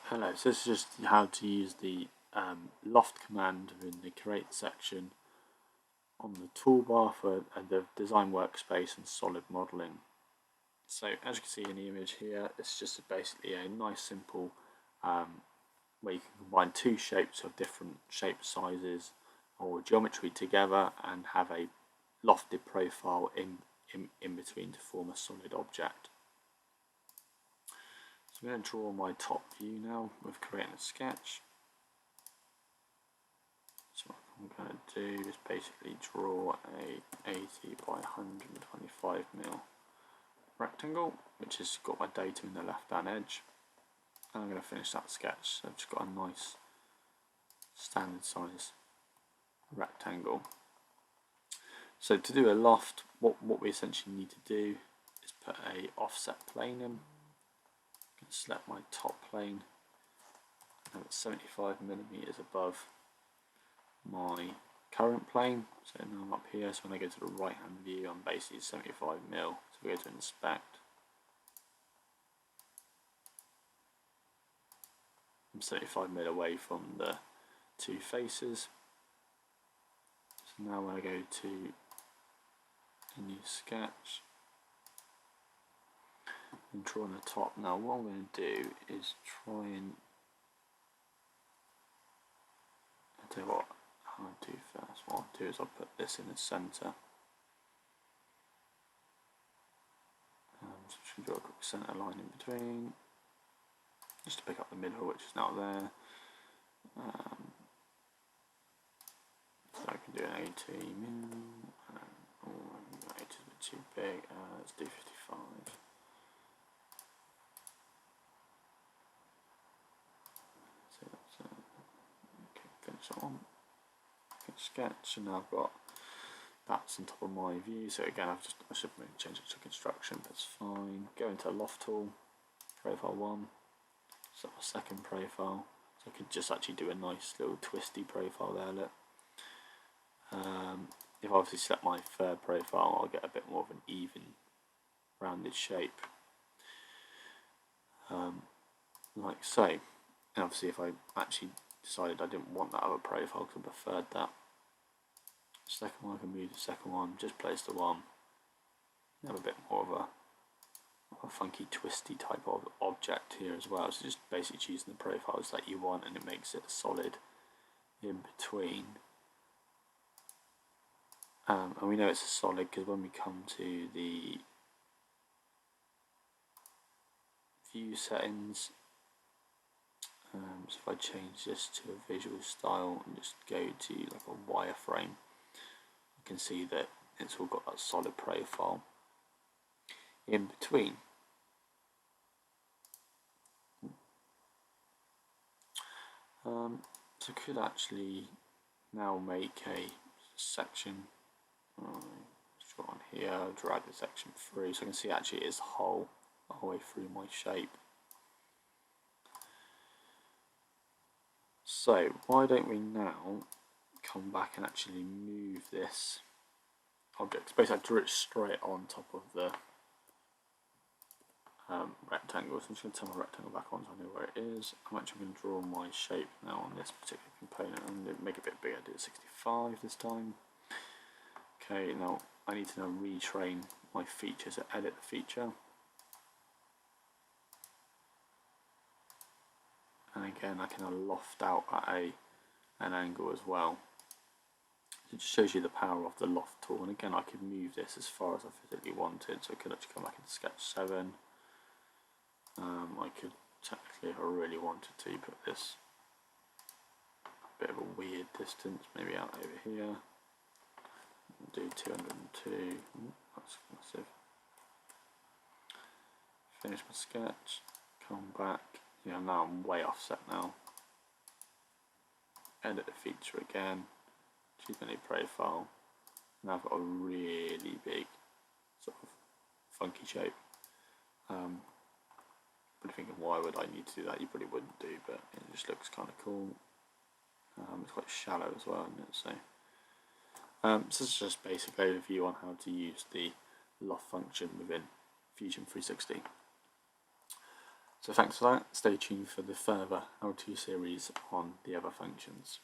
Hello, so this is just how to use the Loft command in the create section on the toolbar for the design workspace and solid modeling. So as you can see in the image here, it's just basically a nice simple where you can combine two shapes of different shape sizes or geometry together and have a lofted profile in between to form a solid object. So I'm going to draw my top view now with creating a sketch. So what I'm going to do is basically draw a 80 by 125 mil rectangle, which has got my data in the left hand edge. And I'm going to finish that sketch. So I've just got a nice standard size rectangle. So to do a loft, what we essentially need to do is put a offset plane in. I'm going to select my top plane, and it's 75 millimeters above my current plane. So now I'm up here, so when I go to the right hand view, I'm basically 75 mil. So we go to inspect. I'm 75 mil away from the two faces. So now when I go to a new sketch and draw on the top, now what I'm going to do is try and I'll tell you what I'll do first. What I'll do is I'll put this in the centre. So I'm just going to draw a quick centre line in between, just to pick up the middle, which is now there. So I can do an 80 mil. Oh, 80 is a bit too big. Let's do 55. So that's okay. Finish that one. Sketch, and now I've got that's on top of my view. So again, I should maybe change it to construction, but it's fine. Go into Loft tool, profile 1. So my second profile. So I could just actually do a nice little twisty profile there. Look. If I obviously select my third profile, I'll get a bit more of an even, rounded shape, like so. And obviously, if I actually decided I didn't want that other profile because I preferred that second one, I can move the second one, just place the one, have a bit more of a funky twisty type of object here as well. So just basically choosing the profiles that you want, and it makes it solid in between. And we know it's a solid because when we come to the view settings, so if I change this to a visual style and just go to like a wireframe, you can see that it's all got that solid profile in between. So I could actually now make a section. Draw on here, drag the section through, so I can see actually it is whole the whole way through my shape. So why don't we now come back and actually move this object? Basically I drew it straight on top of the rectangle, so I'm just going to turn my rectangle back on so I know where it is. I'm actually going to draw my shape now on this particular component. I'm going to make it a bit bigger, do it 65 this time. Okay, now I need to now retrain my feature, so edit the feature. And again, I can loft out at an angle as well. It just shows you the power of the loft tool. And again, I could move this as far as I physically wanted. So I could actually come back into Sketch 7. I could technically, if I really wanted to, put this a bit of a weird distance, maybe out over here. Do 202. That's massive. Finish my sketch. Come back. Yeah, now I'm way offset now. Edit the feature again. Choose my new profile. Now I've got a really big sort of funky shape. But thinking, why would I need to do that? You probably wouldn't do, but it just looks kind of cool. It's quite shallow as well, isn't it? So this is just a basic overview on how to use the loft function within Fusion 360. So thanks for that. Stay tuned for the further how-to series on the other functions.